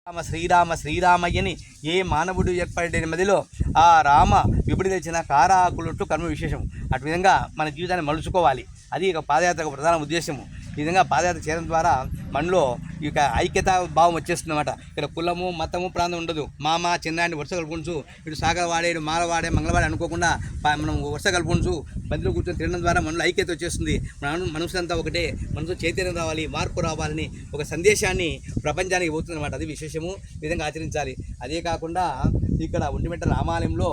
శ్రీరామ శ్రీరామయ్యని ఏ మానవుడు ఏర్పడిన మదిలో ఆ రామ విపుడి తెచ్చిన కారాకులుట్టు కర్మ విశేషము. అటు విధంగా మన జీవితాన్ని మలుచుకోవాలి. అది ఇక పాదయాత్ర ప్రధాన ఉద్దేశము. ఈ విధంగా పాదయాత్ర చేయడం ద్వారా మనలో ఇక ఐక్యతా భావం వచ్చేస్తుందన్నమాట. ఇక్కడ కులము మతము ప్రాంతం ఉండదు. మామ చిన్నాన్ని వరుస కలుపుకుంటూ ఇటు సాగవాడే ఇటు మాలవాడే మంగళవాడే అనుకోకుండా మనం వరుస కలుపుకుంటూ బంధువులు కూర్చొని తినడం ద్వారా మనలో ఐక్యత వచ్చేస్తుంది. మనసులంతా ఒకటే, మనసు చైతన్యం రావాలి, మార్పు రావాలని ఒక సందేశాన్ని ప్రపంచానికి పోతుందన్నమాట. అది విశేషము. ఈ విధంగా ఆచరించాలి. అదే కాకుండా ఇక్కడ ఒంటిమిట్ట రామాలయంలో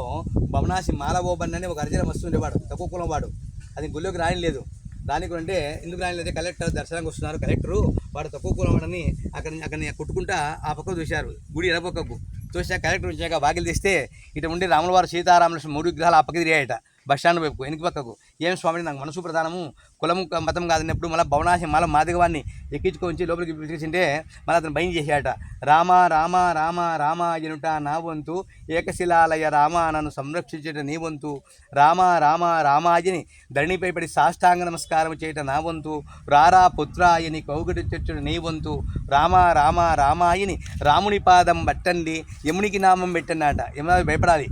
భవనాసి మాలవోబన్ అని ఒక అర్జన వస్తుండేవాడు, తక్కువ కులం వాడు. అది గుళ్ళోకి రాయలేదు. దానికి అంటే ఎందుకు రాయలేదంటే కలెక్టర్ దర్శనానికి వస్తున్నారు, కలెక్టరు వాడు తక్కువ కులం వాడని అక్కడిని కొట్టుకుంటా ఆ పక్కకు చూశారు, గుడి ఎడపక్కకు చూసా. కలెక్టర్ వచ్చాక వాకిలు తీస్తే ఇటు ఉండి రాములవారు సీతారాముల 3 విగ్రహాలు ఆ పక్కకి తిరిగాయట. బస్టాండ్ వైపు వెనక పక్కకు. ఏం స్వామిని నాకు మనసు ప్రధానము, కులము మతం కాదన్నప్పుడు మళ్ళీ భవనాశి మళ్ళీ మాదిగవాన్ని ఎక్కించుకొని లోపలికి పిలిచింటే మళ్ళీ అతను భయం చేశాడట. రామ రామ రామ రామ ఎనుట నా వంతు, ఏకశిలాలయ రామ నన్ను సంరక్షించేట నీ వంతు, రామ రామ రామాయని ధరణిపై పడి సాష్టాంగ నమస్కారం చేయట నా వంతు, రారా పుత్రాయని కౌగుడి చెట్టుడు నీ వంతు, రామ రామ రామాయని రాముని పాదం పట్టండి యమునికి నామం పెట్టండి. యమున భయపడాలి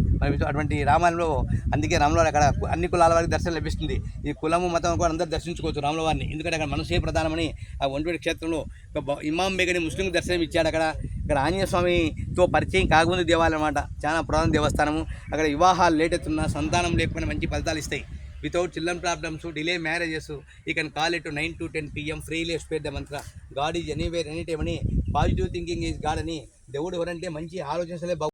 అటువంటి రామాయణంలో. అందుకే రాములవారి అక్కడ అన్ని కులాల వారికి దర్శనం లభిస్తుంది. ఈ కులము మతం కూడా అందరూ దర్శించుకోవచ్చు రాములవారిని. ఎందుకంటే అక్కడ మనసే ప్రధానమని ఆ ఒంటిమిట్ట క్షేత్రంలో ఇమాం బేగని ముస్లింకు దర్శనం ఇచ్చాడు. ఇక్కడ ఆంజనేయ స్వామితో పరిచయం కాకముందు దేవాలయం అన్నమాట. చాలా పురాతన దేవస్థానము. అక్కడ వివాహాలు లేట్ అవుతున్నా, సంతానం లేకపోయినా మంచి ఫలితాలు ఇస్తాయి. Without children problems, delay marriages, you can call it 9 to 10 PM freely spread the mantra. God is anywhere any time అని, పాజిటివ్ థింకింగ్ ఈజ్ గాడ్ అని. దేవుడు ఎవరంటే మంచి ఆలోచించలే